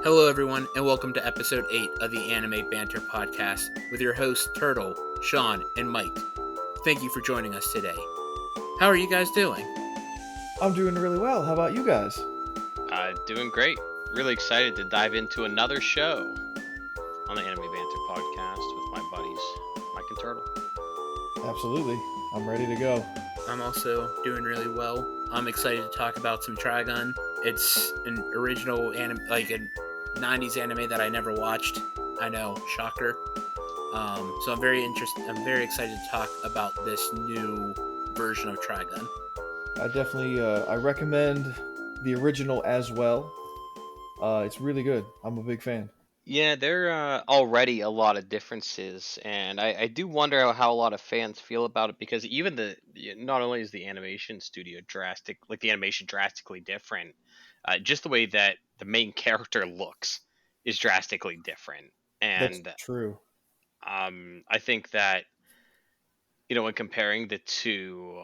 Hello, everyone, and welcome to episode 8 of the Anime Banter podcast with your hosts Turtle, Sean, and Mike. Thank you for joining us today. How are you guys doing? I'm doing really well. How about you guys? Doing great. Really excited to dive into another show on the Anime Banter podcast with my buddies, Mike and Turtle. Absolutely. I'm ready to go. I'm also doing really well. I'm excited to talk about some Trigun. It's an original anime, like a 90s anime that I never watched. I know, shocker. So I'm very interested. I'm very excited to talk about this new version of Trigun. I recommend the original as well. It's really good. I'm a big fan. Yeah, there are already a lot of differences, and I do wonder how a lot of fans feel about it because even not only is the animation studio the animation drastically different, just the way that the main character looks is drastically different, That's and true. I think that when comparing the two,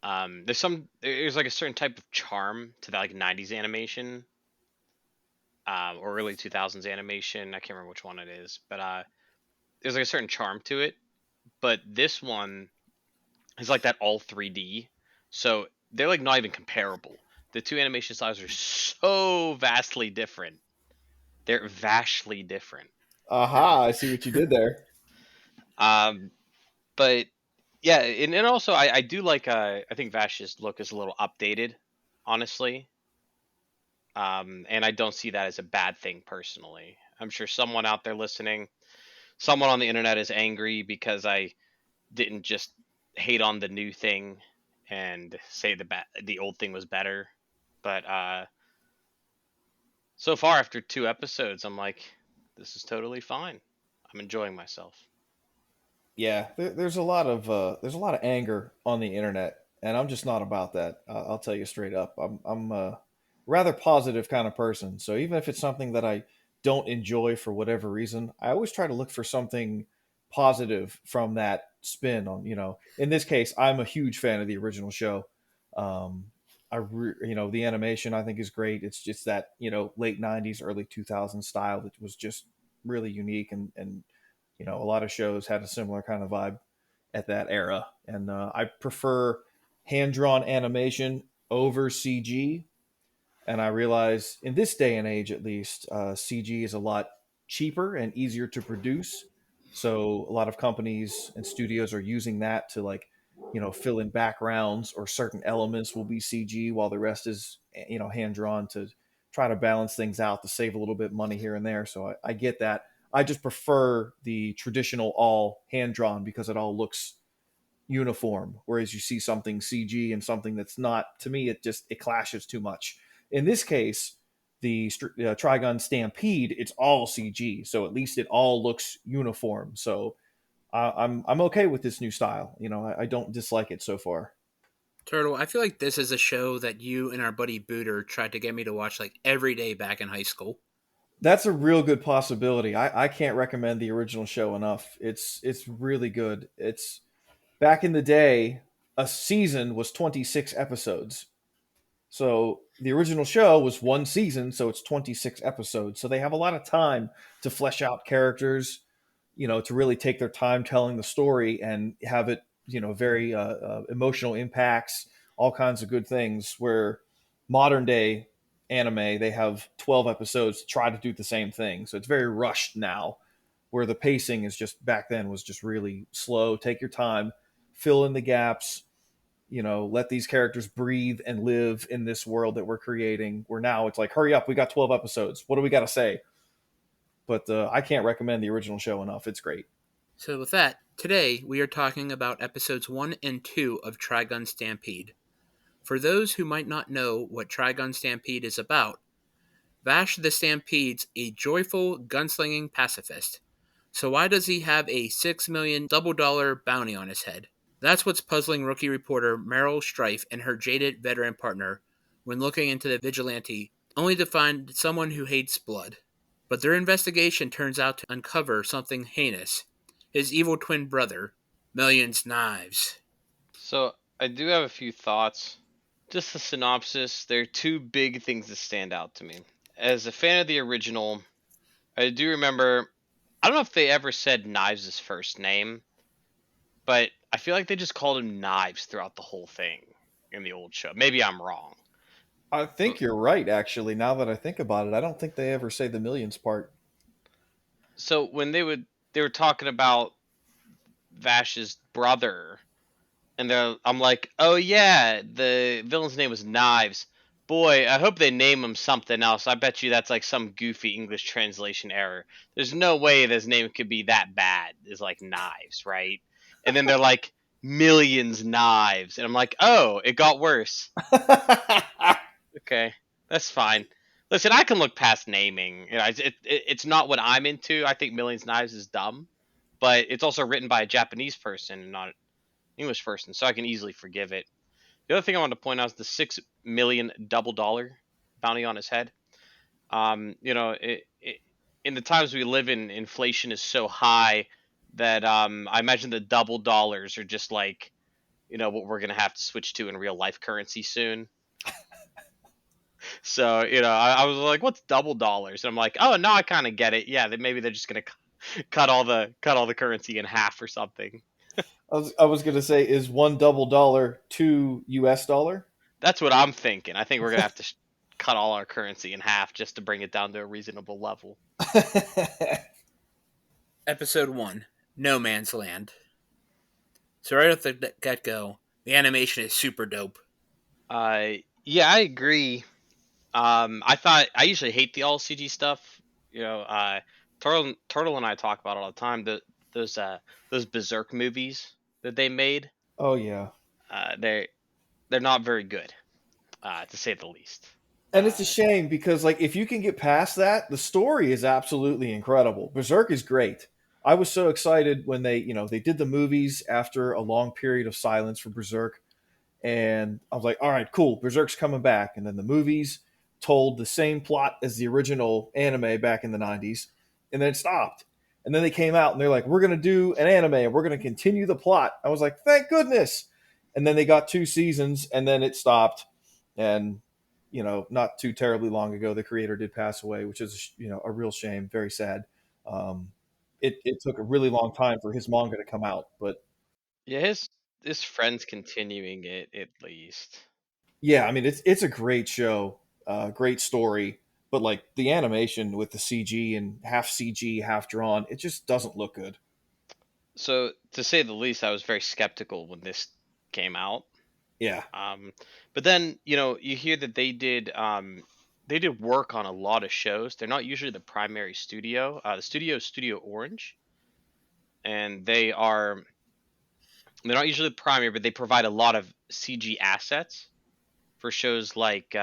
there's like a certain type of charm to that like 90s animation, or early 2000s animation. I can't remember which one it is, but there's like a certain charm to it. But this one is like that all 3D, so they're like not even comparable. The two animation styles are so vastly different. They're vastly different. Aha, I see what you did there. Um, but yeah, and also I do like I think Vash's look is a little updated, honestly. And I don't see that as a bad thing personally. I'm sure someone out there listening, someone on the internet is angry because I didn't just hate on the new thing and say the old thing was better. But so far after two episodes, I'm like, this is totally fine. I'm enjoying myself. Yeah, there's a lot of anger on the internet, and I'm just not about that. I'll tell you straight up. I'm a rather positive kind of person. So even if it's something that I don't enjoy for whatever reason, I always try to look for something positive from that spin on. In this case, I'm a huge fan of the original show. Um, the animation I think is great. It's just that late '90s, early 2000s style that was just really unique and a lot of shows had a similar kind of vibe at that era. And I prefer hand drawn animation over CG. And I realize in this day and age, at least, CG is a lot cheaper and easier to produce. So a lot of companies and studios are using that to fill in backgrounds, or certain elements will be CG while the rest is hand drawn, to try to balance things out to save a little bit money here and there. So I get that. I just prefer the traditional all hand drawn because it all looks uniform. Whereas you see something CG and something that's not, to me, it clashes too much. In this case, the Trigun Stampede, it's all CG, so at least it all looks uniform. So I'm okay with this new style. I don't dislike it so far. Turtle, I feel like this is a show that you and our buddy Booter tried to get me to watch like every day back in high school. That's a real good possibility. I can't recommend the original show enough. It's really good. It's back in the day, a season was 26 episodes. So the original show was one season, so it's 26 episodes. So they have a lot of time to flesh out characters, to really take their time telling the story and have it, very emotional impacts, all kinds of good things. Where modern day anime, they have 12 episodes to try to do the same thing. So it's very rushed now, where the pacing is just, back then was just really slow. Take your time, fill in the gaps, let these characters breathe and live in this world that we're creating. Where now it's like, hurry up, we got 12 episodes. What do we got to say? But I can't recommend the original show enough. It's great. So, with that, today we are talking about episodes 1 and 2 of Trigun Stampede. For those who might not know what Trigun Stampede is about, Vash the Stampede's a joyful, gunslinging pacifist. So why does he have a $6 million double dollar bounty on his head? That's what's puzzling rookie reporter Meryl Streif and her jaded veteran partner when looking into the vigilante, only to find someone who hates blood. But their investigation turns out to uncover something heinous: his evil twin brother, Million's Knives. So I do have a few thoughts. Just the synopsis. There are two big things that stand out to me. as a fan of the original, I do remember. I don't know if they ever said Knives' first name, but I feel like they just called him Knives throughout the whole thing in the old show. Maybe I'm wrong. I But think you're right, actually. Now that I think about it, I don't think they ever say the millions part. so when they were talking about Vash's brother, and I'm like, oh yeah, the villain's name was Knives. Boy, I hope they name him something else. I bet you that's like some goofy English translation error. There's no way this name could be that bad. Is like Knives, right? And then they're like millions knives, and I'm like, oh, it got worse. Okay, that's fine. Listen, I can look past naming. It's not what I'm into. I think Millions Knives is dumb, but it's also written by a Japanese person and not an English person, so I can easily forgive it. The other thing I wanted to point out is the 6 million double dollar bounty on his head. In the times we live in, inflation is so high that I imagine the double dollars are just like what we're gonna have to switch to in real life currency soon. So I was like, "What's double dollars?" And I'm like, "Oh, now I kind of get it. Yeah, maybe they're just gonna cut all the currency in half or something." I was gonna say, is one double dollar two US dollar? That's what I'm thinking. I think we're gonna have to cut all our currency in half just to bring it down to a reasonable level. Episode 1, No Man's Land. So right off the get-go, the animation is super dope. Yeah, I agree. I usually hate the all CG stuff. Turtle and I talk about it all the time. Those uh those Berserk movies that they made, Oh yeah. they're not very good, to say the least. And it's a shame because like if you can get past that, the story is absolutely incredible. Berserk is great. I was so excited when they did the movies after a long period of silence for Berserk, and I was like, all right, cool, Berserk's coming back. And then the movies told the same plot as the original anime back in the 90s, and then it stopped. And then they came out and they're like, we're going to do an anime and we're going to continue the plot. I was like, thank goodness. And then they got 2 seasons and then it stopped. And, not too terribly long ago, the creator did pass away, which is, a real shame, very sad. Um, it took a really long time for his manga to come out, but Yeah, his friends continuing it at least. yeah, I mean it's a great show, great story, but like the animation with the CG and half CG, half drawn, it just doesn't look good. So to say the least, I was very skeptical when this came out. Yeah. Um, but then you hear that they did work on a lot of shows. They're not usually the primary studio. The studio is Studio Orange, and they're not usually the primary, but they provide a lot of CG assets for shows like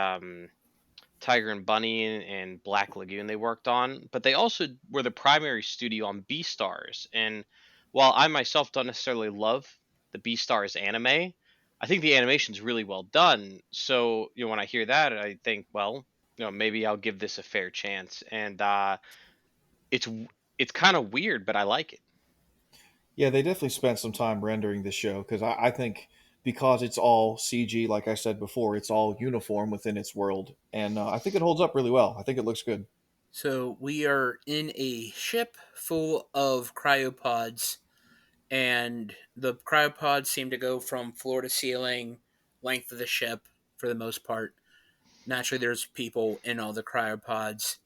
Tiger and Bunny and Black Lagoon they worked on, but they also were the primary studio on Beastars. And while I myself don't necessarily love the Beastars anime, I think the animation's really well done. So when I hear that, I think, well, maybe I'll give this a fair chance. And it's it's kind of weird, but I like it. Yeah, they definitely spent some time rendering the show because I think because it's all CG, like I said before, it's all uniform within its world, and I think it holds up really well. I think it looks good. So we are in a ship full of cryopods, and the cryopods seem to go from floor to ceiling, length of the ship for the most part. Naturally, there's people in all the cryopods,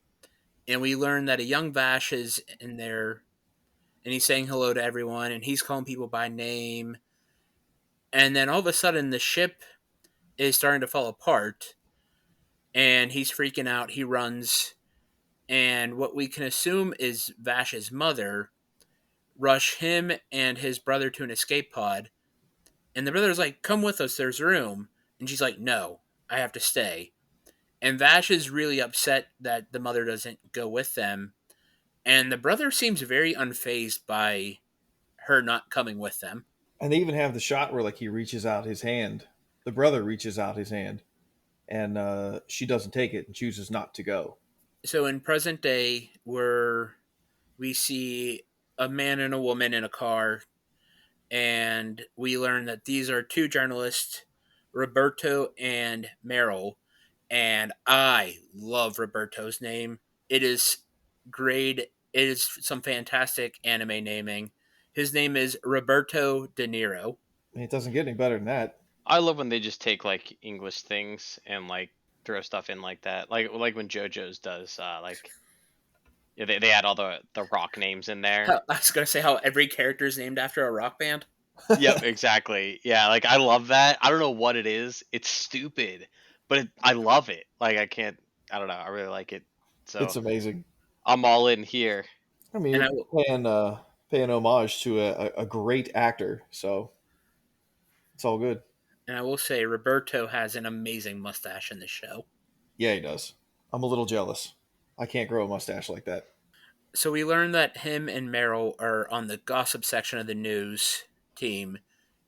and we learn that a young Vash is in there, and he's saying hello to everyone, and he's calling people by name. And then all of a sudden, the ship is starting to fall apart, and he's freaking out. He runs, and what we can assume is Vash's mother rush him and his brother to an escape pod. And the brother's like, "Come with us, there's room." And she's like, "No, I have to stay." And Vash is really upset that the mother doesn't go with them. And the brother seems very unfazed by her not coming with them. And they even have the shot where like he reaches out his hand, the brother reaches out his hand, and she doesn't take it and chooses not to go. So in present day, where we see a man and a woman in a car, and we learn that these are two journalists, Roberto and Meryl, and I love Roberto's name. It is great. It is some fantastic anime naming. His name is Roberto De Niro. I mean, it doesn't get any better than that. I love when they just take like English things and like throw stuff in like that. Like when JoJo's does like yeah, they add all the rock names in there. I was gonna say how every character is named after a rock band. Yep, exactly. Yeah, like I love that. I don't know what it is. It's stupid, but I love it. Like I can't. I don't know. I really like it. It's So amazing. I'm all in here. I mean, And you're I will, paying homage to a great actor, so it's all good. and I will say Roberto has an amazing mustache in the show. Yeah, he does. I'm a little jealous. I can't grow a mustache like that. So we learned that him and Meryl are on the gossip section of the news team,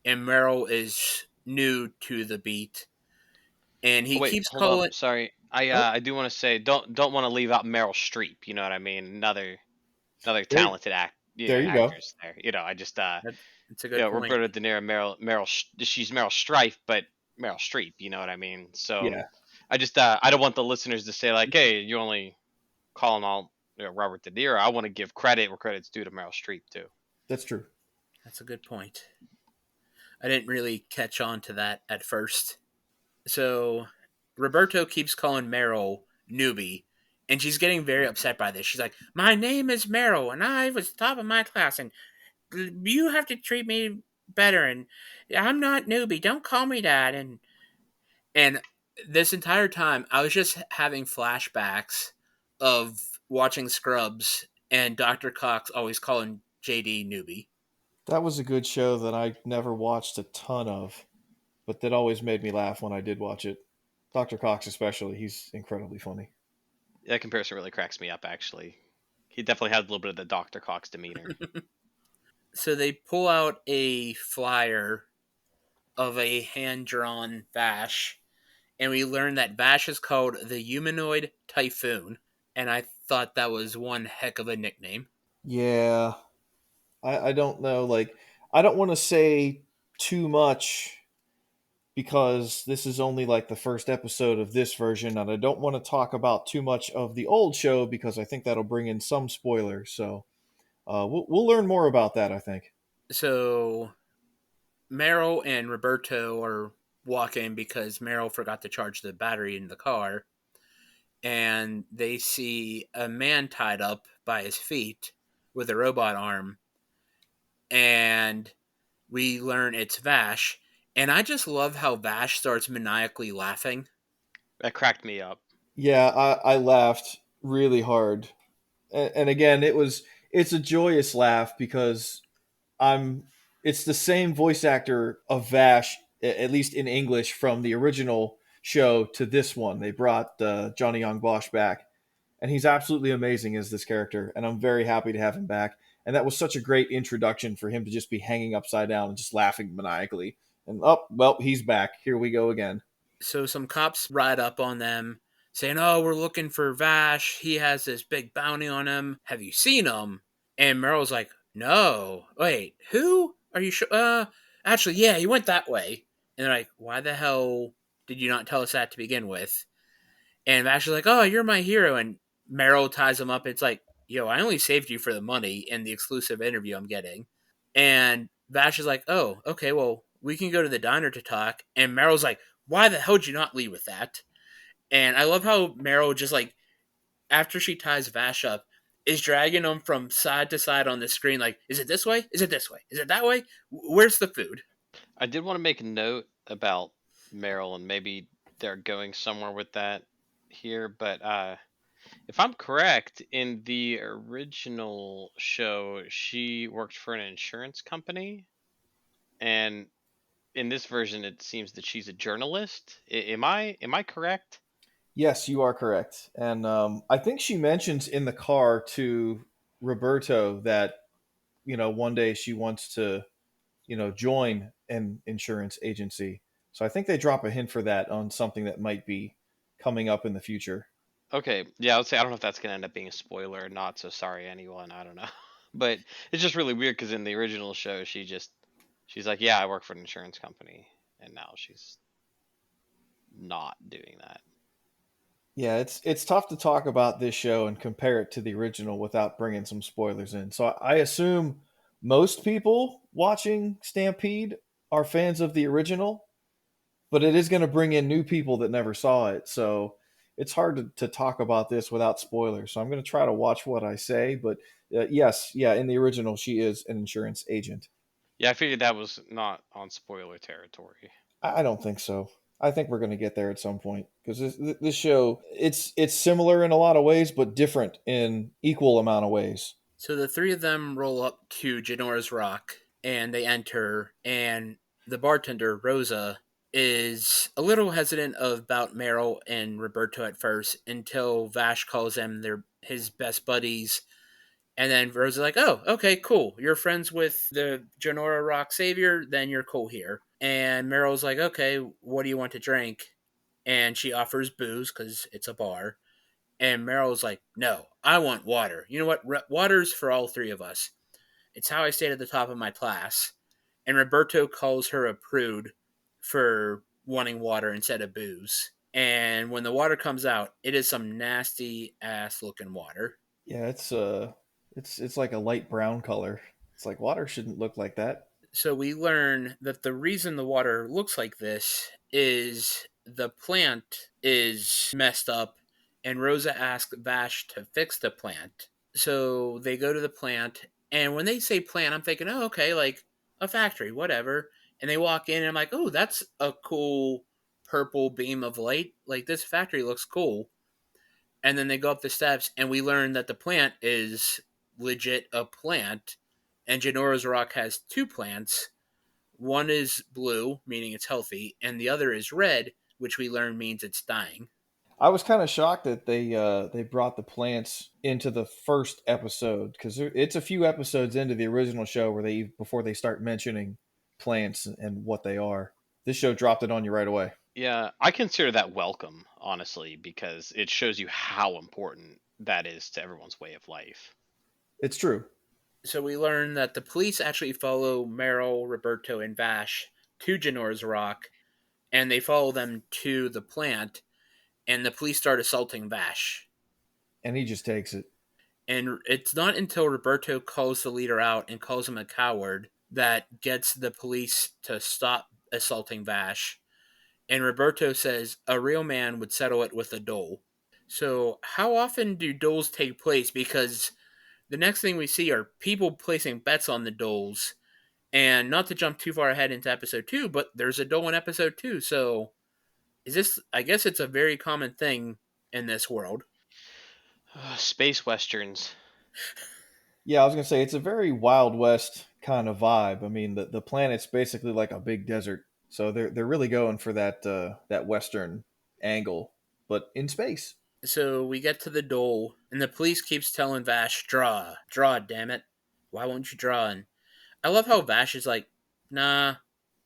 and Meryl is new to the beat, and Oh he wait, keeps hold up. calling. Sorry. Oh, I do want to say don't want to leave out Meryl Streep. You know what I mean? Another there, talented there you go. actress there. I just It's a good point. Roberta De Niro, she's Meryl Streep, but Meryl Streep. You know what I mean? So Yeah, I just I don't want the listeners to say like, hey, you only calling all Robert De Niro. I want to give credit where credit's due to Meryl Streep too. that's true. That's a good point. I didn't really catch on to that at first. So Roberto keeps calling Meryl newbie, and she's getting very upset by this. She's like, "My name is Meryl, and I was top of my class, and you have to treat me better. And I'm not newbie. Don't call me that." And this entire time, I was just having flashbacks of watching Scrubs and Dr. Cox always calling JD newbie. That was a good show that I never watched a ton of, but that always made me laugh when I did watch it. Dr. Cox, especially, he's incredibly funny. That comparison really cracks me up. Actually, he definitely has a little bit of the Dr. Cox demeanor. So they pull out a flyer of a hand drawn Vash, and we learn that Vash is called the humanoid Typhoon. And I thought that was one heck of a nickname. Yeah, I don't know. Like, I don't want to say too much because this is only like the first episode of this version, and I don't want to talk about too much of the old show because I think that'll bring in some spoilers. So we'll learn more about that, I think. So Meryl and Roberto are walking because Meryl forgot to charge the battery in the car, and they see a man tied up by his feet with a robot arm, and we learn it's Vash. And I just love how Vash starts maniacally laughing. That cracked me up. Yeah, I laughed really hard, and again, it's a joyous laugh because I'm it's the same voice actor of Vash, at least in English, from the original show to this one. They brought Johnny Young Bosch back, and he's absolutely amazing as this character, and I'm very happy to have him back. And that was such a great introduction for him to just be hanging upside down and just laughing maniacally. And oh, well, he's back. Here we go again. So some cops ride up on them saying, "Oh, we're looking for Vash. He has this big bounty on him. Have you seen him?" And Meryl's like, "No. Wait, who? Are you sure? Actually, yeah, he went that way." And they're like, "Why the hell did you not tell us that to begin with?" And Vash is like, "Oh, you're my hero." And Meryl ties him up. It's like, "Yo, I only saved you for the money and the exclusive interview I'm getting." And Vash is like, "Oh, okay, well, we can go to the diner to talk." And Meryl's like, "Why the hell did you not lead with that?" And I love how Meryl just like, after she ties Vash up, is dragging him from side to side on the screen. Like, is it this way? Is it this way? Is it that way? Where's the food? I did want to make a note about Meryl, and maybe they're going somewhere with that here, but if I'm correct, in the original show, she worked for an insurance company, and in this version, it seems that she's a journalist. Am I correct? Yes, you are correct. And I think she mentions in the car to Roberto that, one day she wants to, join an insurance agency. So I think they drop a hint for that on something that might be coming up in the future. Okay, yeah, I would say I don't know if that's gonna end up being a spoiler or not. So sorry, anyone. I don't know, but it's just really weird because in the original show, she's like, yeah, I work for an insurance company, and now she's not doing that. Yeah, it's tough to talk about this show and compare it to the original without bringing some spoilers in. So I assume most people watching Stampede are fans of the original, but it is going to bring in new people that never saw it. So it's hard to talk about this without spoilers. So I'm going to try to watch what I say. But yes, yeah, in the original, she is an insurance agent. Yeah, I figured that was not on spoiler territory. I don't think so. I think we're going to get there at some point because this show it's similar in a lot of ways, but different in equal amount of ways. So the three of them roll up to Janora's Rock and they enter, and the bartender, Rosa, is a little hesitant about Meryl and Roberto at first until Vash calls them his best buddies. And then Rosa's like, oh, okay, cool. You're friends with the Janora Rock Savior, then you're cool here. And Meryl's like, okay, what do you want to drink? And she offers booze because it's a bar. And Meryl's like, no, I want water. You know what? Water's for all three of us. It's how I stayed at the top of my class. And Roberto calls her a prude for wanting water instead of booze. And when the water comes out, it is some nasty ass looking water. Yeah, it's like a light brown color. It's like water shouldn't look like that. So we learn that the reason the water looks like this is the plant is messed up, and Rosa asks Vash to fix the plant. So they go to the plant, and when they say plant, I'm thinking, oh, okay, like a factory, whatever. And they walk in, and I'm like, oh, that's a cool purple beam of light. Like, this factory looks cool. And then they go up the steps, and we learn that the plant is legit a plant. And Janora's Rock has two plants. One is blue, meaning it's healthy, and the other is red, which we learn means it's dying. I was kind of shocked that they brought the plants into the first episode because it's a few episodes into the original show where they before they start mentioning plants and what they are. This show dropped it on you right away. Yeah, I consider that welcome, honestly, because it shows you how important that is to everyone's way of life. It's true. So we learn that the police actually follow Meryl, Roberto, and Vash to Janora's Rock, and they follow them to the plant, and the police start assaulting Vash. And he just takes it. And it's not until Roberto calls the leader out and calls him a coward that gets the police to stop assaulting Vash. And Roberto says a real man would settle it with a dole. So, how often do duels take place? Because the next thing we see are people placing bets on the duels. And not to jump too far ahead into episode 2, but there's a duel in episode 2. So, is this, I guess it's a very common thing in this world. Space westerns. Yeah, I was gonna say it's a very Wild West kind of vibe. I mean, the planet's basically like a big desert, so they're really going for that Western angle, but in space. So, we get to the duel, and the police keeps telling Vash, draw, draw, damn it. Why won't you draw? And I love how Vash is like, nah,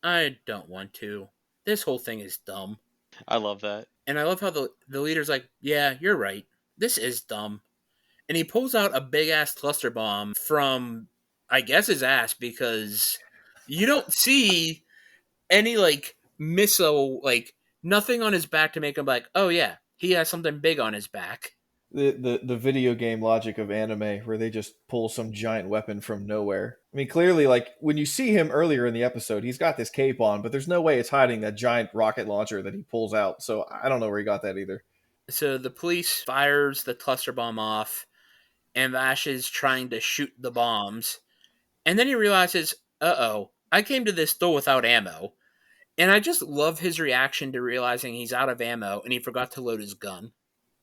I don't want to. This whole thing is dumb. I love that. And I love how the leader's like, yeah, you're right. This is dumb. And he pulls out a big ass cluster bomb from, I guess, his ass because you don't see any, like, missile, like, nothing on his back to make him like, oh, yeah, he has something big on his back. The video game logic of anime where they just pull some giant weapon from nowhere. I mean, clearly, like when you see him earlier in the episode, he's got this cape on, but there's no way it's hiding that giant rocket launcher that he pulls out. So I don't know where he got that either. So the police fires the cluster bomb off, and Vash is trying to shoot the bombs. And then he realizes, uh-oh, I came to this duel without ammo. And I just love his reaction to realizing he's out of ammo and he forgot to load his gun.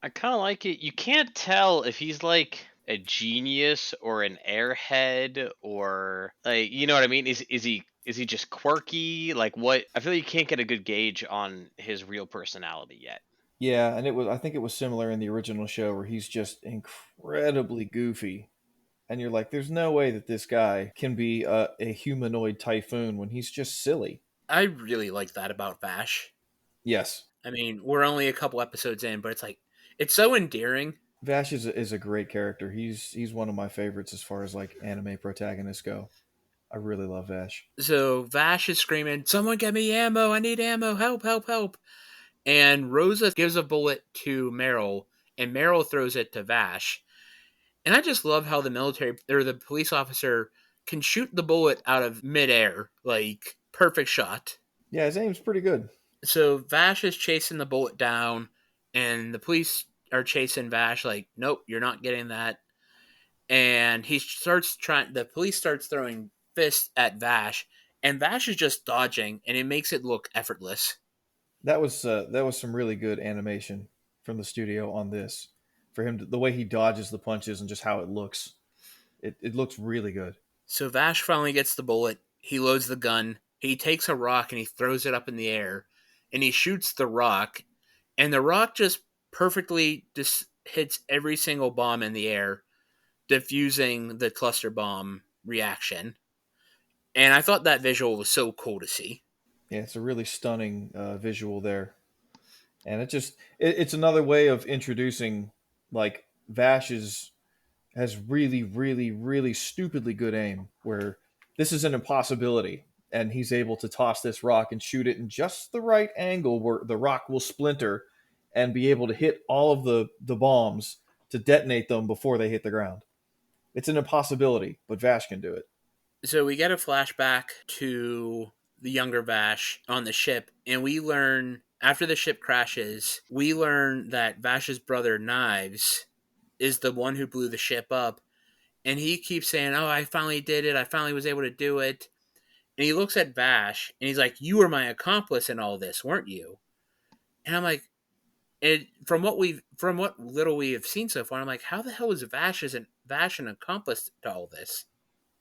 I kind of like it. You can't tell if he's like a genius or an airhead or like you know what I mean. Is he just quirky? Like what? I feel like you can't get a good gauge on his real personality yet. Yeah, and I think it was similar in the original show where he's just incredibly goofy. And you're like, there's no way that this guy can be a humanoid typhoon when he's just silly. I really like that about Vash. Yes, I mean, we're only a couple episodes in, but it's like, it's so endearing. Vash is a great character. He's one of my favorites as far as like anime protagonists go. I really love Vash. So Vash is screaming, someone get me ammo, I need ammo, help, help, help. And Rosa gives a bullet to Meryl, and Meryl throws it to Vash. And I just love how the military or the police officer can shoot the bullet out of midair, like perfect shot. Yeah, his aim's pretty good. So Vash is chasing the bullet down, and the police are chasing Vash. Like, nope, you're not getting that. And he starts trying. The police starts throwing fists at Vash, and Vash is just dodging, and it makes it look effortless. That was some really good animation from the studio on this. For him, the way he dodges the punches and just how it looks, it looks really good. So Vash finally gets the bullet. He loads the gun. He takes a rock and he throws it up in the air, and he shoots the rock, and the rock just perfectly just hits every single bomb in the air, diffusing the cluster bomb reaction. And I thought that visual was so cool to see. Yeah, it's a really stunning visual there, and it's another way of introducing like Vash has really, really, really stupidly good aim. Where this is an impossibility, and he's able to toss this rock and shoot it in just the right angle where the rock will splinter and be able to hit all of the bombs to detonate them before they hit the ground. It's an impossibility, but Vash can do it. So we get a flashback to the younger Vash on the ship, and we learn after the ship crashes, we learn that Vash's brother Knives is the one who blew the ship up, and he keeps saying, "Oh, I finally did it. I finally was able to do it." And he looks at Vash, and he's like, "You were my accomplice in all this, weren't you?" And I'm like, from what little we have seen so far, I'm like, how the hell is Vash an accomplice to all this?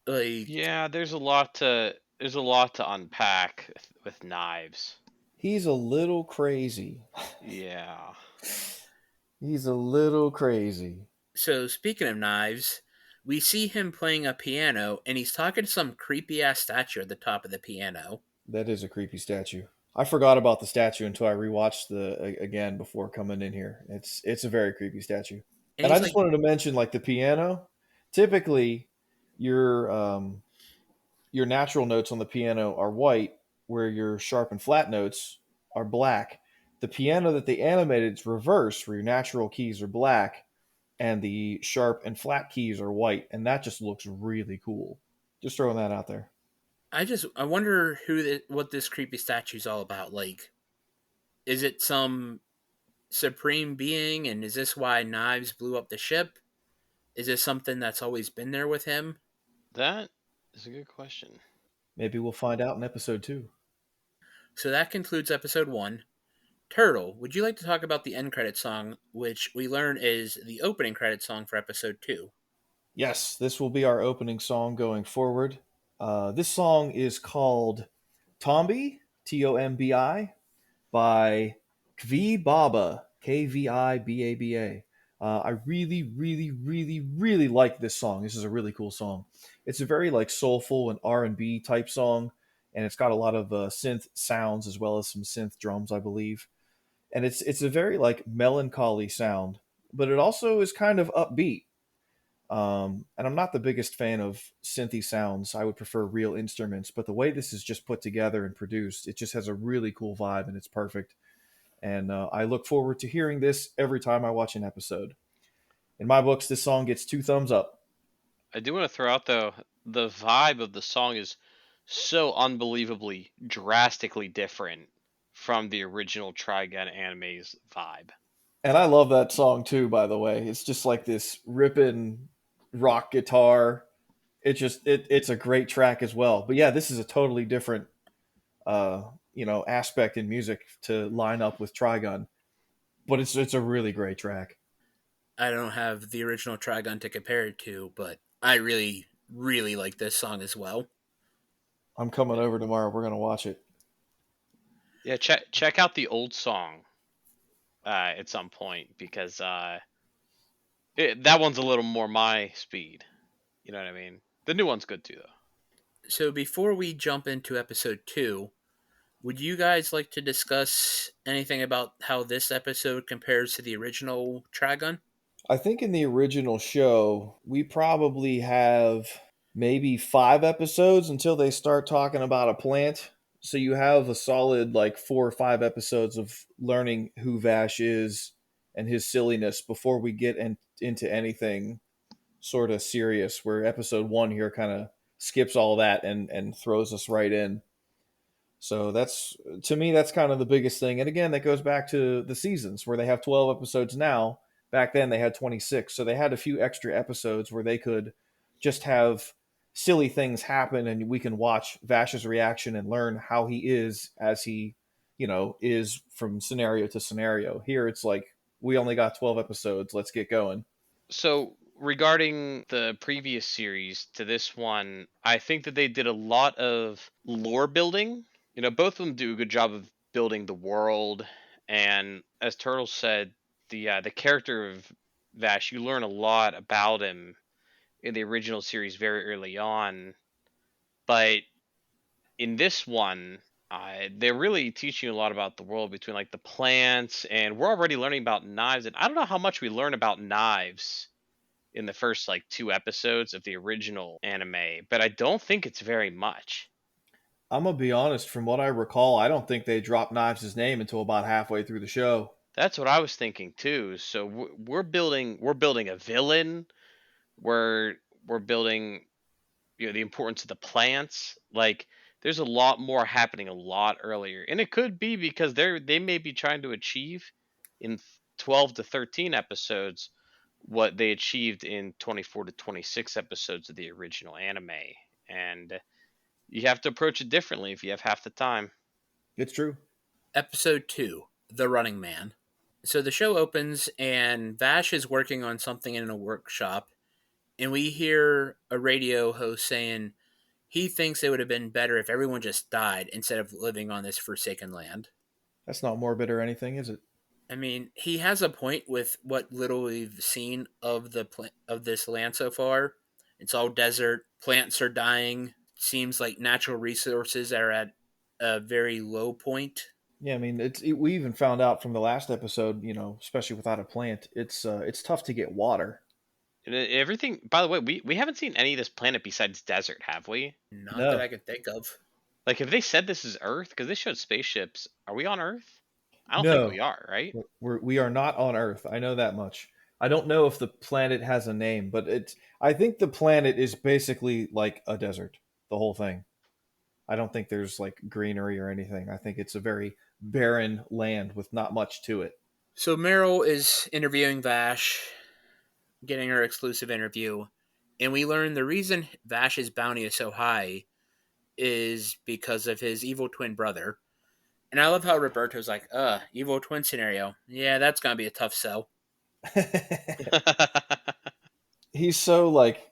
Like, Yeah, there's a lot to unpack with Knives. He's a little crazy. Yeah. He's a little crazy. so speaking of Knives, we see him playing a piano, and he's talking to some creepy ass statue at the top of the piano. That is a creepy statue. I forgot about the statue until I rewatched the again before coming in here. It's a very creepy statue. And And I he's just like, wanted to mention like the piano. Typically, your your natural notes on the piano are white, where your sharp and flat notes are black. The piano that they animated is reverse, where your natural keys are black and the sharp and flat keys are white, and that just looks really cool. Just throwing that out there. I wonder what this creepy statue's all about. Like, is it some supreme being, and is this why Knives blew up the ship? Is this something that's always been there with him? That is a good question. Maybe we'll find out in episode 2. So that concludes episode 1. Turtle, would you like to talk about the end credit song, which we learn is the opening credit song for episode 2? Yes, this will be our opening song going forward. This song is called Tombi, Tombi, by Kvi Baba, Kvibaba. I really, really, really, really like this song. This is a really cool song. It's a very like soulful and R&B type song, and it's got a lot of synth sounds as well as some synth drums, I believe. And it's a very like melancholy sound, but it also is kind of upbeat. And I'm not the biggest fan of synthy sounds. I would prefer real instruments, but the way this is just put together and produced, it just has a really cool vibe and it's perfect. And I look forward to hearing this every time I watch an episode. In my books, this song gets 2 thumbs up. I do want to throw out though, the vibe of the song is so unbelievably drastically different from the original Trigun anime's vibe. And I love that song too, by the way. It's just like this ripping rock guitar. It's a great track as well. But yeah, this is a totally different aspect in music to line up with Trigun. But it's a really great track. I don't have the original Trigun to compare it to, but I really, really like this song as well. I'm coming over tomorrow. We're gonna watch it. Yeah, check out the old song at some point because that one's a little more my speed. You know what I mean? The new one's good too, though. So before we jump into episode 2, would you guys like to discuss anything about how this episode compares to the original Trigun? I think in the original show, we probably have maybe 5 episodes until they start talking about a plant. So you have a solid like 4 or 5 episodes of learning who Vash is and his silliness before we get into anything sort of serious. Where episode 1 here kind of skips all that and throws us right in. So that's, to me, that's kind of the biggest thing. And again, that goes back to the seasons where they have 12 episodes now. Back then they had 26. So they had a few extra episodes where they could just have silly things happen and we can watch Vash's reaction and learn how he is as he, is from scenario to scenario. Here it's like we only got 12 episodes. Let's get going. So regarding the previous series to this one, I think that they did a lot of lore building. Both of them do a good job of building the world, and as Turtle said, the character of Vash, you learn a lot about him in the original series very early on, but in this one, they're really teaching you a lot about the world between like the plants, and we're already learning about knives. And I don't know how much we learn about knives in the first like 2 episodes of the original anime, but I don't think it's very much. I'm going to be honest, from what I recall, I don't think they dropped Knives' name until about halfway through the show. That's what I was thinking too. So we're building a villain. We're building the importance of the plants. Like there's a lot more happening a lot earlier, and it could be because they may be trying to achieve in 12 to 13 episodes what they achieved in 24 to 26 episodes of the original anime, and you have to approach it differently if you have half the time. It's true. Episode 2, The Running Man. So the show opens, and Vash is working on something in a workshop, and we hear a radio host saying he thinks it would have been better if everyone just died instead of living on this forsaken land. That's not morbid or anything, is it? I mean, he has a point with what little we've seen of of this land so far. It's all desert, plants are dying. Seems like natural resources are at a very low point. Yeah, I mean, we even found out from the last episode, especially without a plant, it's tough to get water. And everything. By the way, we haven't seen any of this planet besides desert, have we? Not that No, I can think of. Like, have they said this is Earth? Because they showed spaceships. Are we on Earth? I don't think we no, are, right? we are not on Earth. I know that much. I don't know if the planet has a name, but I think the planet is basically like a desert, the whole thing. I don't think there's like greenery or anything. I think it's a very barren land with not much to it. So Meryl is interviewing Vash, getting her exclusive interview, and we learn the reason Vash's bounty is so high is because of his evil twin brother. And I love how Roberto's like, evil twin scenario. Yeah, that's gonna be a tough sell. He's so like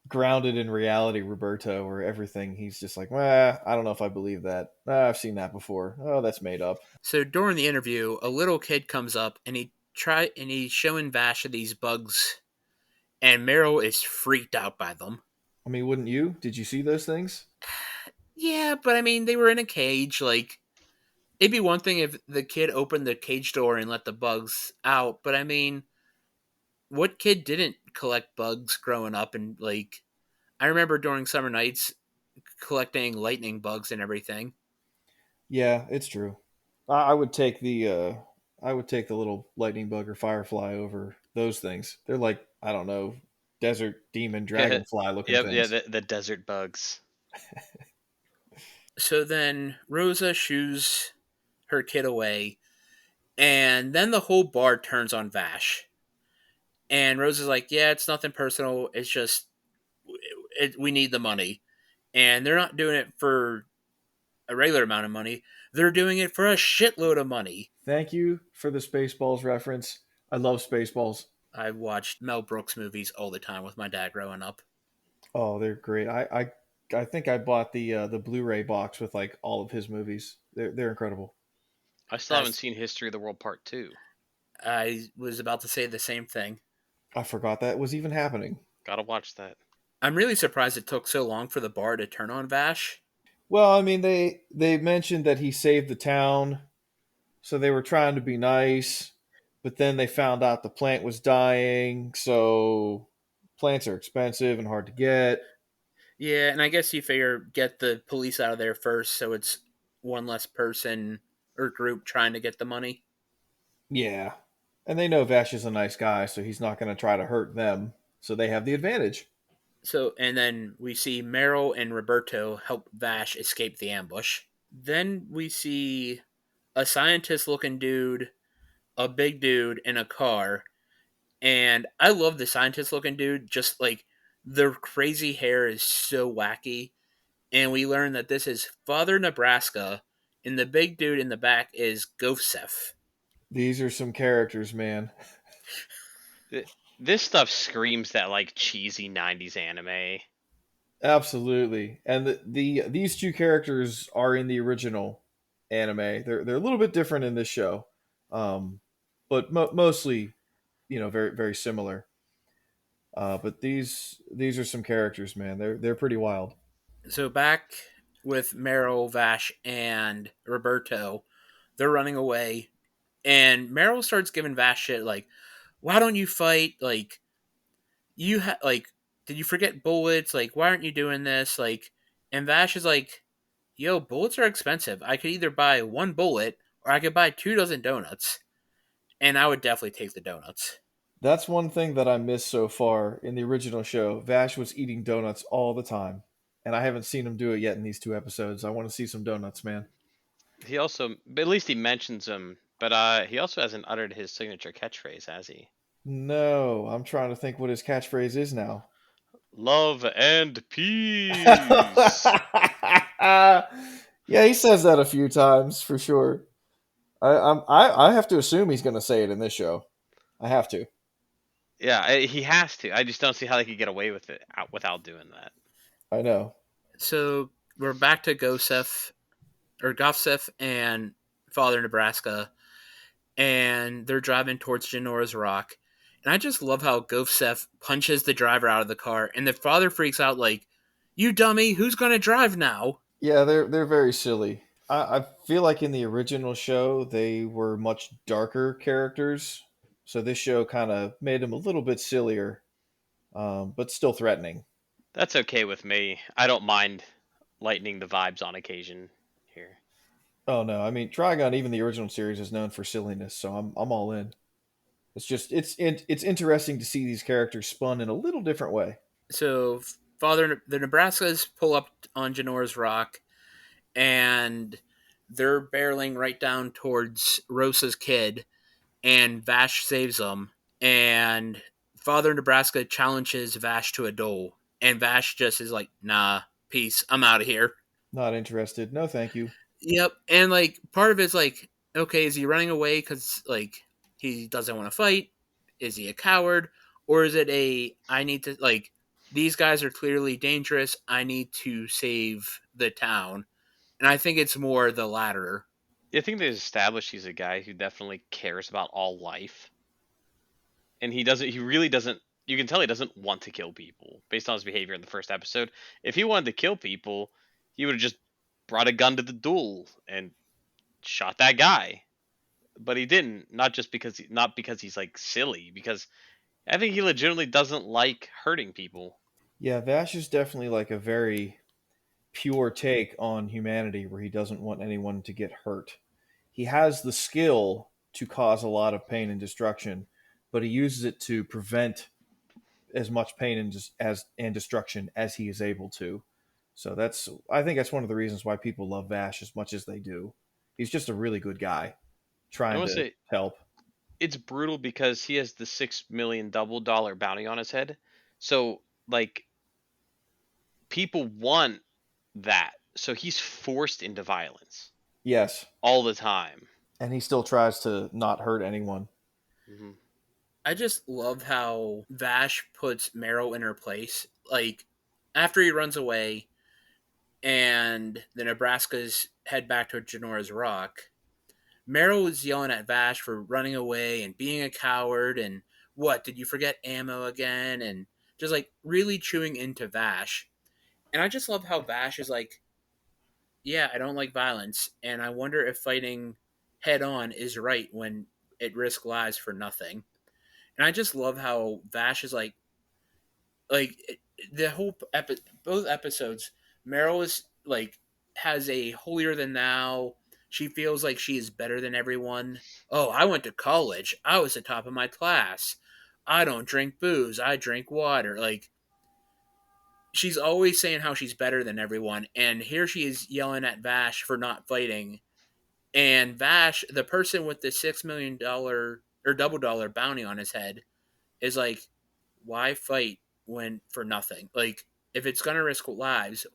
grounded in reality, Roberto, where everything he's just like, well, I don't know if I believe that. I've seen that before. Oh, that's made up. So during the interview, a little kid comes up and he's showing Vash these bugs, and Meryl is freaked out by them. I mean, wouldn't you? Did you see those things? Yeah, but I mean, they were in a cage. Like, it'd be one thing if the kid opened the cage door and let the bugs out, but I mean, what kid didn't collect bugs growing up? And like, I remember during summer nights collecting lightning bugs and everything. Yeah, it's true. I would take the little lightning bug or firefly over those things. They're like, I don't know, desert demon dragonfly looking Yep, yeah, things. the desert bugs. So then Rosa shoos her kid away, and then the whole bar turns on Vash. And Rosa's like, yeah, it's nothing personal. It's just we need the money. And they're not doing it for a regular amount of money. They're doing it for a shitload of money. Thank you for the Spaceballs reference. I love Spaceballs. I watched Mel Brooks movies all the time with my dad growing up. Oh, they're great. I think I bought the Blu-ray box with like all of his movies. They're incredible. I still haven't As seen History of the World Part 2. I was about to say the same thing. I forgot that was even happening. Gotta watch that. I'm really surprised it took so long for the bar to turn on Vash. Well, I mean, they mentioned that he saved the town, so they were trying to be nice, but then they found out the plant was dying, so plants are expensive and hard to get. Yeah, and I guess you figure get the police out of there first, so it's one less person or group trying to get the money. Yeah. And they know Vash is a nice guy, so he's not going to try to hurt them. So they have the advantage. So, and then we see Meryl and Roberto help Vash escape the ambush. Then we see a scientist looking dude, a big dude in a car. And I love the scientist looking dude. Just like the crazy hair is so wacky. And we learn that this is Father Nebraska. And the big dude in the back is Gofsef. These are some characters, man. This stuff screams that like cheesy '90s anime. Absolutely. And these two characters are in the original anime. They're a little bit different in this show, but mostly, very very similar. But these are some characters, man. They're pretty wild. So back with Meryl, Vash, and Roberto, they're running away. And Meryl starts giving Vash shit like, why don't you fight? Like, did you forget bullets? Like, why aren't you doing this? Like, and Vash is like, yo, bullets are expensive. I could either buy one bullet or I could buy 2 dozen donuts. And I would definitely take the donuts. That's one thing that I missed so far in the original show. Vash was eating donuts all the time, and I haven't seen him do it yet in these two episodes. I want to see some donuts, man. He also, but at least he mentions them. But he also hasn't uttered his signature catchphrase, has he? No, I'm trying to think what his catchphrase is now. Love and peace. Yeah, he says that a few times for sure. I have to assume he's going to say it in this show. I have to. Yeah, he has to. I just don't see how they could get away with it without doing that. I know. So we're back to Goffsef and Father Nebraska, and they're driving towards Janora's Rock. And I just love how Goffsef punches the driver out of the car, and the father freaks out like, "You dummy! Who's gonna drive now?" Yeah, they're very silly. I feel like in the original show they were much darker characters, so this show kind of made them a little bit sillier, but still threatening. That's okay with me. I don't mind lightening the vibes on occasion here. Oh no, I mean Trigun, even the original series is known for silliness, so I'm all in. It's just it's interesting to see these characters spun in a little different way. So the Nebraskas pull up on Janora's Rock, and they're barreling right down towards Rosa's kid, and Vash saves them. And Father Nebraska challenges Vash to a duel, and Vash just is like, "Nah, peace, I'm out of here." Not interested. No, thank you. Yep, and like part of it's like, okay, is he running away because like he doesn't want to fight? Is he a coward, or is it a I need to like these guys are clearly dangerous. I need to save the town, and I think it's more the latter. I think they established he's a guy who definitely cares about all life, and he doesn't. He really doesn't. You can tell he doesn't want to kill people based on his behavior in the first episode. If he wanted to kill people, he would have just brought a gun to the duel and shot that guy. But he didn't. Not because he's like silly. Because I think he legitimately doesn't like hurting people. Yeah, Vash is definitely like a very pure take on humanity where he doesn't want anyone to get hurt. He has the skill to cause a lot of pain and destruction, but he uses it to prevent as much pain and destruction as he is able to. So I think that's one of the reasons why people love Vash as much as they do. He's just a really good guy I trying want to to say help. it's brutal because he has the $6 million double dollar bounty on his head. So like people want that. So he's forced into violence Yes, all the time. and he still tries to not hurt anyone. Hmm. I just love how Vash puts Meryl in her place. Like after he runs away, and the Nebraskas head back to Janora's Rock, Meryl was yelling at Vash for running away and being a coward and what, did you forget ammo again? And just like really chewing into Vash. And I just love how Vash is like, yeah, I don't like violence, and I wonder if fighting head on is right when it risks lives for nothing. And I just love how Vash is like the whole both episodes, Meryl is like has a holier than thou. She feels like she is better than everyone. Oh, I went to college. I was the top of my class. I don't drink booze. I drink water. Like, she's always saying how she's better than everyone. And here she is yelling at Vash for not fighting. And Vash, the person with the $6 million or double dollar bounty on his head, is like, why fight when for nothing? Like, if it's going to risk lives,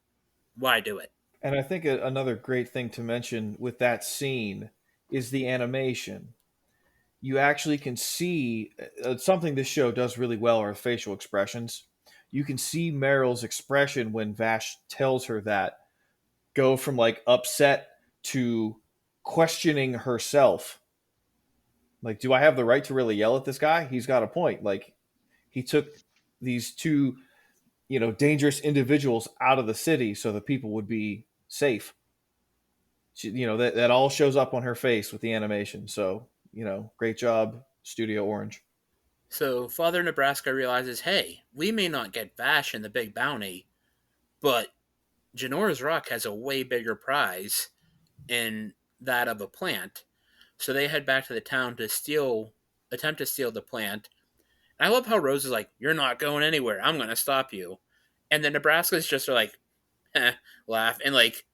why do it? And I think another great thing to mention with that scene is the animation. You actually can see something this show does really well are facial expressions. You can see Meryl's expression when Vash tells her that go from like upset to questioning herself. Like, do I have the right to really yell at this guy? He's got a point. Like, he took these two, dangerous individuals out of the city so the people would be safe. That all shows up on her face with the animation. So, great job, Studio Orange. So Father Nebraska realizes, hey, we may not get Vash in the big bounty, but Janora's Rock has a way bigger prize in that of a plant. So they head back to the town to attempt to steal the plant. And I love how Rose is like, you're not going anywhere. I'm going to stop you. And then Nebraska's just like, laugh and like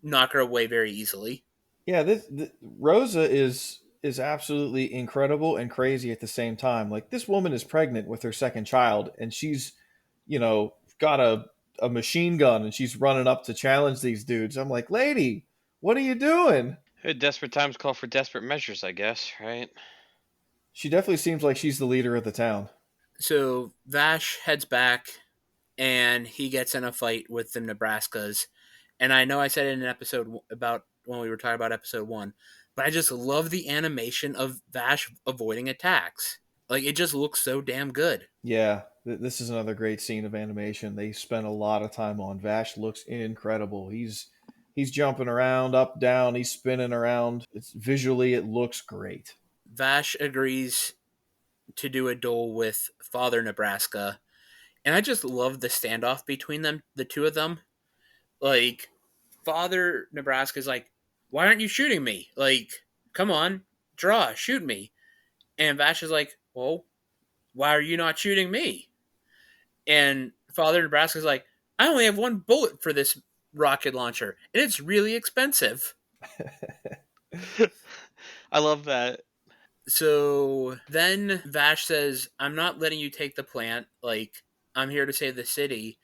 knock her away very easily. Yeah, this Rosa is absolutely incredible and crazy at the same time. Like, this woman is pregnant with her second child, and she's, got a machine gun, and she's running up to challenge these dudes. I'm like, lady, what are you doing? Desperate times call for desperate measures, I guess, right? She definitely seems like she's the leader of the town. So Vash heads back and he gets in a fight with the Nebraskas. And I know I said it in an episode about when we were talking about episode 1, but I just love the animation of Vash avoiding attacks. Like, it just looks so damn good. Yeah, this is another great scene of animation. They spent a lot of time on. Vash looks incredible. He's jumping around, up, down. He's spinning around. It's visually, it looks great. Vash agrees to do a duel with Father Nebraska, and I just love the standoff between them, the two of them. Like, Father Nebraska's like, why aren't you shooting me? Like, come on, draw, shoot me. And Vash is like, well, why are you not shooting me? And Father Nebraska's like, I only have one bullet for this rocket launcher, and it's really expensive. I love that. So then Vash says, I'm not letting you take the plant. Like, I'm here to save the city.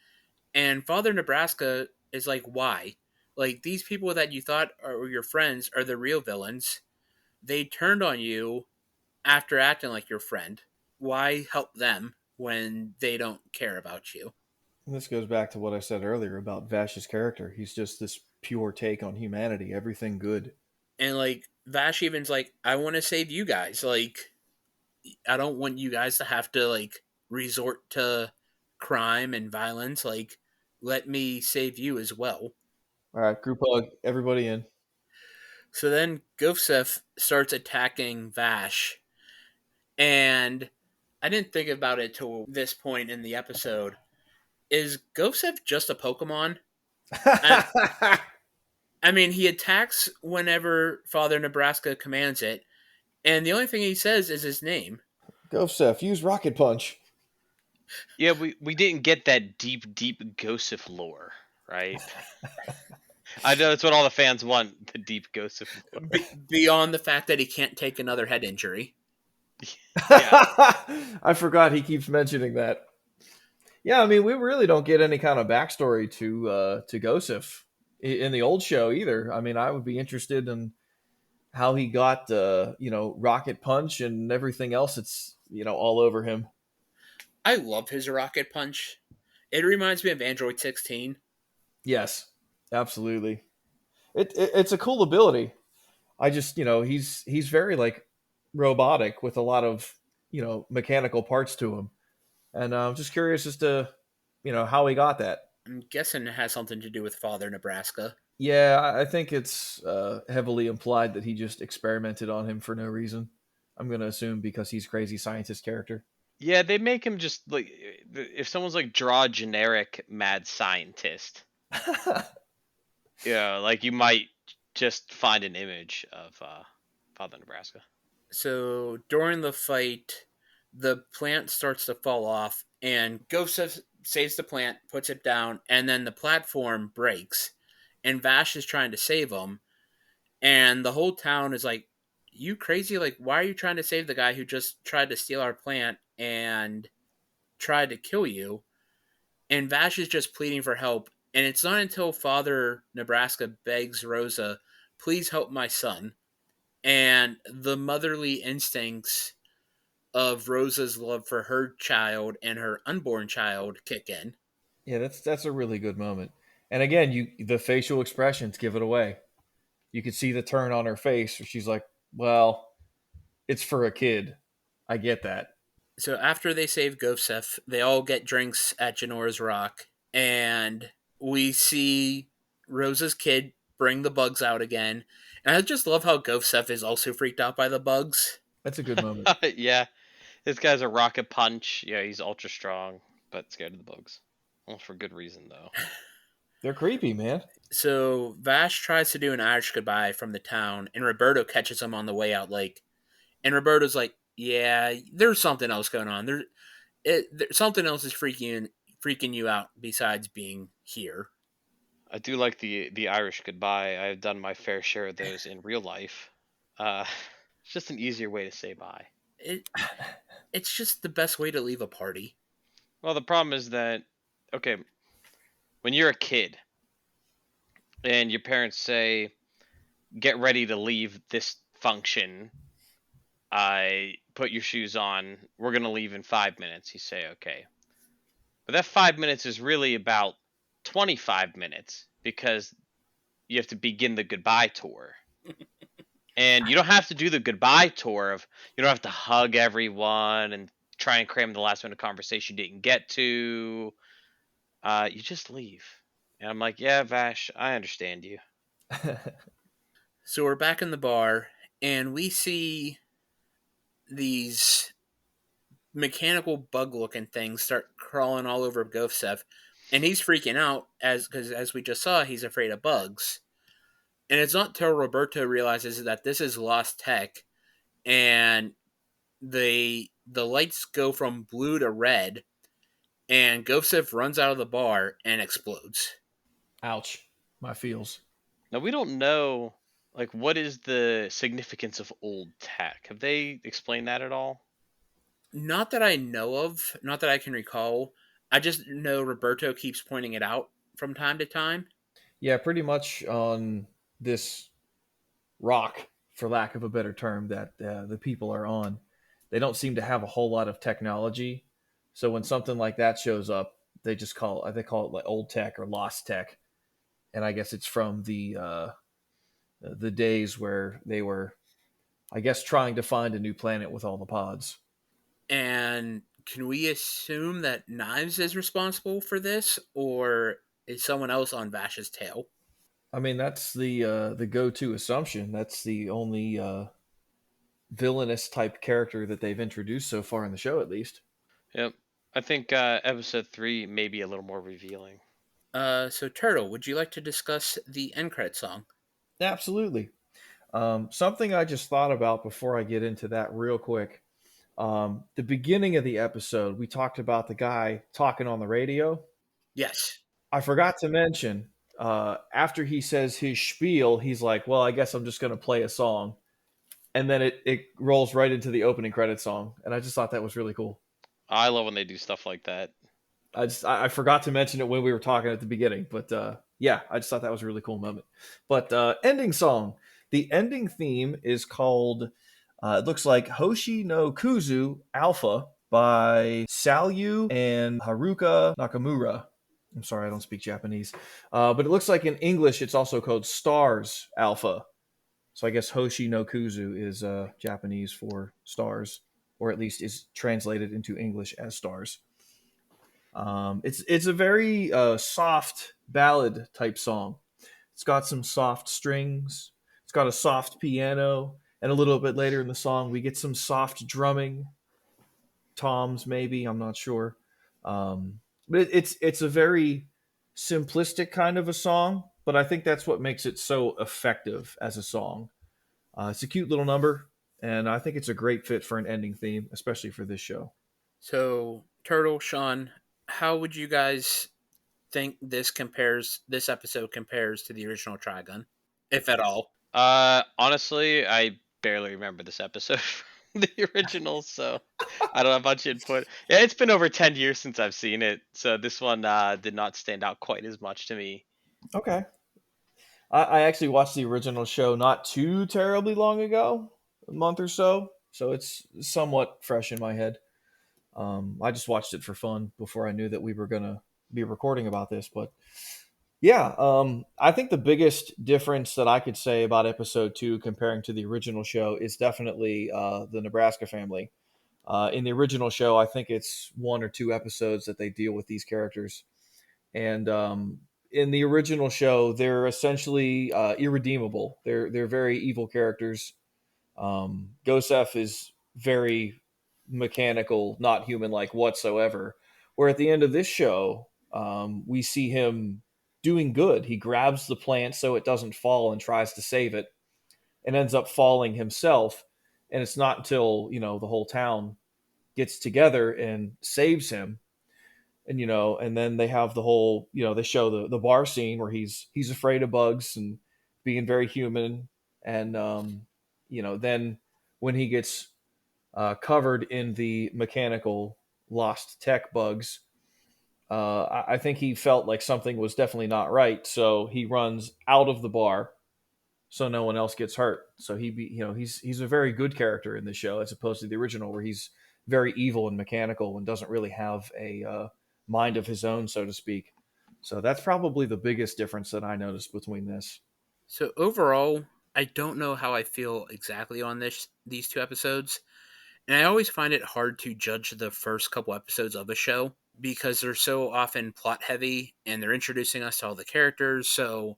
And Father Nebraska is like, why? Like, these people that you thought are your friends are the real villains. They turned on you after acting like your friend. Why help them when they don't care about you? And this goes back to what I said earlier about Vash's character. He's just this pure take on humanity, everything good. And like Vash even's like, I want to save you guys. Like, I don't want you guys to have to like resort to crime and violence. Like, let me save you as well. All right, group hug, everybody in. So then Govsef starts attacking Vash, and I didn't think about it till this point in the episode. Is Govsef just a Pokemon? I, I mean, he attacks whenever Father Nebraska commands it, and the only thing he says is his name. Go, Seth. Use Rocket Punch. Yeah, we didn't get that deep Ghostif lore, right? I know that's what all the fans want, the deep Ghostif lore. Beyond the fact that he can't take another head injury. Yeah. I forgot he keeps mentioning that. Yeah, I mean, we really don't get any kind of backstory to Ghostif in the old show either. I mean, I would be interested in how he got Rocket Punch and everything else that's all over him. I love his Rocket Punch. It reminds me of Android 16. Yes, absolutely. It's a cool ability. I just he's very like robotic with a lot of mechanical parts to him, and I'm just curious as to how he got that. I'm guessing it has something to do with Father Nebraska. Yeah, I think it's heavily implied that he just experimented on him for no reason. I'm going to assume because he's crazy scientist character. Yeah, they make him just like, if someone's like, draw a generic mad scientist. Yeah, like you might just find an image of Father Nebraska. So during the fight, the plant starts to fall off, and Ghost saves the plant, puts it down, and then the platform breaks, and Vash is trying to save him, and the whole town is like, "You crazy? Like, why are you trying to save the guy who just tried to steal our plant and tried to kill you?" And Vash is just pleading for help, and it's not until Father Nebraska begs Rosa, "Please help my son," and the motherly instincts of Rosa's love for her child and her unborn child kick in. Yeah, that's a really good moment. And again, the facial expressions give it away. You could see the turn on her face where she's like, "Well, it's for a kid. I get that." So after they save Gosef, they all get drinks at Janora's Rock, and we see Rosa's kid bring the bugs out again. And I just love how Gosef is also freaked out by the bugs. That's a good moment. Yeah, this guy's a rocket punch. Yeah, he's ultra strong, but scared of the bugs. Well, for good reason though. They're creepy, man. So Vash tries to do an Irish goodbye from the town, and Roberto catches him on the way out lake. And Roberto's like, "Yeah, there's something else going on. Something else is freaking you out besides being here." I do like the Irish goodbye. I've done my fair share of those in real life. Uh, it's just an easier way to say bye. It it's just the best way to leave a party. Well, the problem is that okay, when you're a kid and your parents say, "Get ready to leave this function. I put your shoes on. We're gonna leave in 5 minutes." You say, "Okay," but that 5 minutes is really about 25 minutes because you have to begin the goodbye tour. And you don't have to do the goodbye tour of you don't have to hug everyone and try and cram the last minute conversation you didn't get to. You just leave. And I'm like, yeah, Vash, I understand you. So we're back in the bar, and we see these mechanical bug-looking things start crawling all over Govsev, and he's freaking out because as we just saw, he's afraid of bugs. And it's not till Roberto realizes that this is lost tech, and the lights go from blue to red, and Govsev runs out of the bar and explodes. Ouch. My feels. Now we don't know like what is the significance of old tech. Have they explained that at all? Not that I know of, not that I can recall. I just know Roberto keeps pointing it out from time to time. Yeah, pretty much on this rock, for lack of a better term, that the people are on. They don't seem to have a whole lot of technology. So when something like that shows up, they call it like old tech or lost tech. And I guess it's from the days where they were, I guess, trying to find a new planet with all the pods. And can we assume that Knives is responsible for this, or is someone else on Vash's tail? I mean, that's the go to assumption. That's the only villainous type character that they've introduced so far in the show, at least. Yep. I think episode 3 may be a little more revealing. So Turtle, would you like to discuss the end credit song? Absolutely. Something I just thought about before I get into that real quick. The beginning of the episode, we talked about the guy talking on the radio. Yes. I forgot to mention, after he says his spiel, he's like, well, I guess I'm just going to play a song. And then it rolls right into the opening credit song. And I just thought that was really cool. I love when they do stuff like that. I forgot to mention it when we were talking at the beginning, but yeah, I just thought that was a really cool moment. But ending song, the ending theme is called. It looks like Hoshi no Kuzu Alpha by Salyu and Haruka Nakamura. I'm sorry, I don't speak Japanese, but it looks like in English it's also called Stars Alpha. So I guess Hoshi no Kuzu is Japanese for stars, or at least is translated into English as stars. It's a very soft ballad type song. It's got some soft strings. It's got a soft piano, and a little bit later in the song, we get some soft drumming, toms maybe. I'm not sure, but it's a very simplistic kind of a song. but I think that's what makes it so effective as a song. It's a cute little number, and I think it's a great fit for an ending theme, especially for this show. So, Turtle, Sean, how would you guys think this episode compares to the original Trigun, if at all? Honestly, I barely remember this episode from the original, so I don't have much input. Yeah, it's been over 10 years since I've seen it, so this one did not stand out quite as much to me. Okay. I actually watched the original show not too terribly long ago, a month or so, so it's somewhat fresh in my head. I just watched it for fun before I knew that we were gonna be recording about this. But yeah, I think the biggest difference that I could say about episode two comparing to the original show is definitely the Nebraska family. In the original show, I think it's one or two episodes that they deal with these characters, and in the original show, they're essentially irredeemable. They're very evil characters. Gosef is very mechanical, not human like whatsoever. Where at the end of this show, we see him doing good. He grabs the plant so it doesn't fall and tries to save it, and ends up falling himself. And it's not until the whole town gets together and saves him, and and then they have the whole, they show the bar scene where he's afraid of bugs and being very human, and then when he gets covered in the mechanical lost tech bugs, I think he felt like something was definitely not right, so he runs out of the bar so no one else gets hurt. So he's a very good character in the show as opposed to the original, where he's very evil and mechanical and doesn't really have a mind of his own, so to speak. So that's probably the biggest difference that I noticed between this. So overall, I don't know how I feel exactly on these two episodes, and I always find it hard to judge the first couple episodes of a show because they're so often plot heavy and they're introducing us to all the characters, so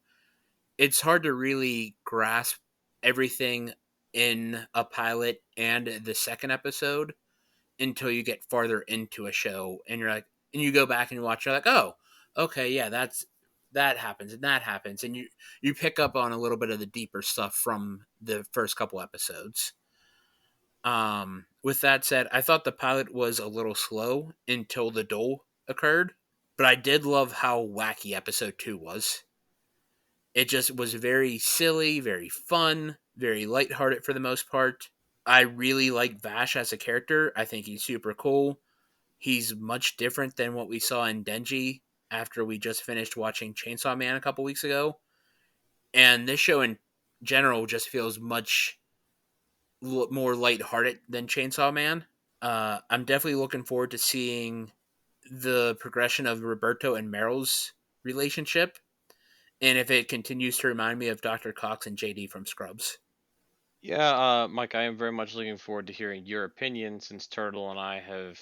it's hard to really grasp everything in a pilot and the second episode until you get farther into a show and you're like, and you go back and you watch, you're like, oh, okay, yeah, that happens and that happens, and you pick up on a little bit of the deeper stuff from the first couple episodes. With that said, I thought the pilot was a little slow until the duel occurred, but I did love how wacky episode 2 was. It just was very silly, very fun, very lighthearted for the most part. I really like Vash as a character. I think he's super cool. He's much different than what we saw in Denji after we just finished watching Chainsaw Man a couple weeks ago. And this show in general just feels much more lighthearted than Chainsaw Man. I'm definitely looking forward to seeing the progression of Roberto and Meryl's relationship, and if it continues to remind me of Dr. Cox and JD from Scrubs. Yeah, Mike, I am very much looking forward to hearing your opinion since Turtle and I have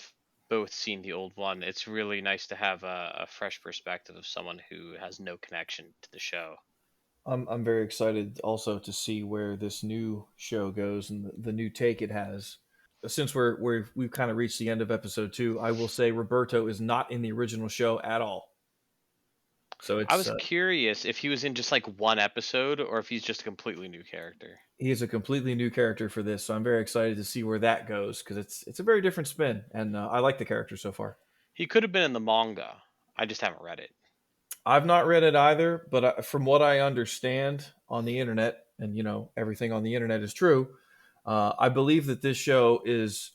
both seen the old one. It's really nice to have a fresh perspective of someone who has no connection to the show. I'm very excited also to see where this new show goes and the new take it has. Since we've kind of reached the end of episode two, I will say Roberto is not in the original show at all. So I it's was curious if he was in just like one episode or if he's just a completely new character. he is a completely new character for this, so I'm very excited to see where that goes because it's a very different spin, and I like the character so far. He could have been in the manga. I just haven't read it. I've not read it either, but from what I understand on the internet, and everything on the internet is true, I believe that this show is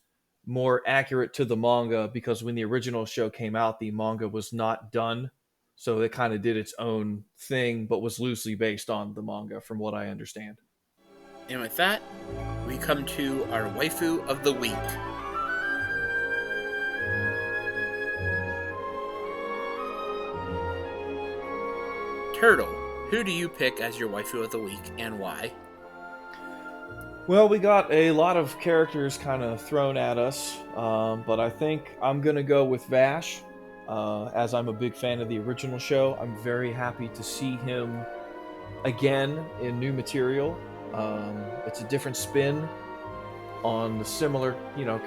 more accurate to the manga because when the original show came out, the manga was not done, so it kind of did its own thing, but was loosely based on the manga, from what I understand. And with that, we come to our waifu of the week. Turtle, who do you pick as your waifu of the week and why? Well, we got a lot of characters kind of thrown at us, but I think I'm going to go with Vash. As I'm a big fan of the original show, I'm very happy to see him again in new material. It's a different spin on the similar,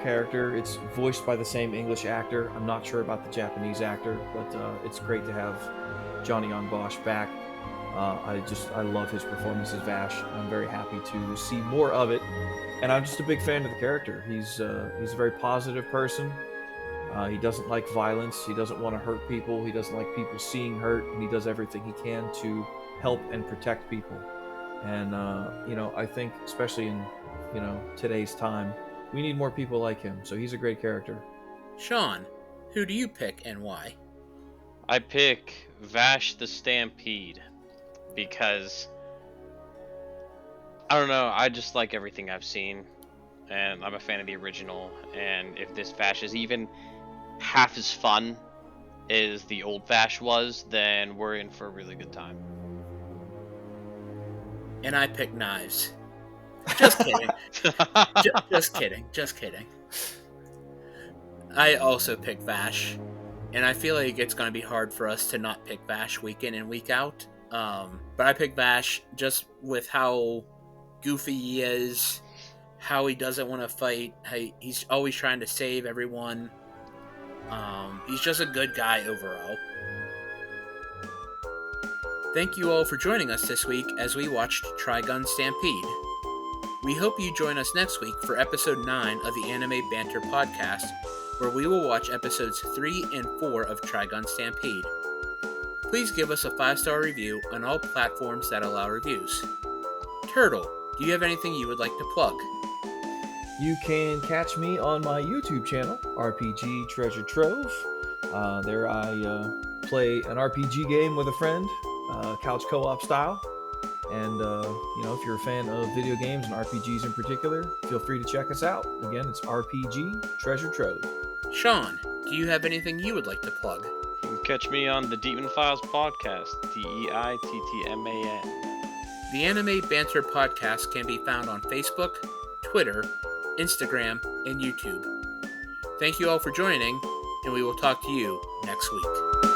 character. It's voiced by the same English actor. I'm not sure about the Japanese actor, but it's great to have Johnny on Bosch back. I love his performance as Vash. I'm very happy to see more of it, and I'm just a big fan of the character. He's a very positive person. He doesn't like violence. He doesn't want to hurt people. He doesn't like people seeing hurt, and he does everything he can to help and protect people. And I think especially in today's time, we need more people like him. So he's a great character. Sean, who do you pick and why? I pick Vash the Stampede because I don't know, I just like everything I've seen, and I'm a fan of the original, and if this Vash is even half as fun as the old Vash was, then we're in for a really good time. And I pick Knives. Just kidding. Just kidding. Just kidding. I also pick Vash, and I feel like it's going to be hard for us to not pick Vash week in and week out. But I pick Vash just with how goofy he is, how he doesn't want to fight, how he's always trying to save everyone. He's just a good guy overall. Thank you all for joining us this week as we watched Trigun Stampede. We hope you join us next week for episode 9 of the Anime Banter podcast, where we will watch episodes 3 and 4 of Trigun Stampede. Please give us a 5-star review on all platforms that allow reviews. Turtle, do you have anything you would like to plug? You can catch me on my YouTube channel, RPG Treasure Trove. There I play an RPG game with a friend, couch co-op style. And, if you're a fan of video games and RPGs in particular, feel free to check us out. Again, it's RPG Treasure Trove. Sean, do you have anything you would like to plug? You can catch me on the Demon Files podcast, DEITTMAN. The Anime Banter podcast can be found on Facebook, Twitter, Instagram, and YouTube. Thank you all for joining, and we will talk to you next week.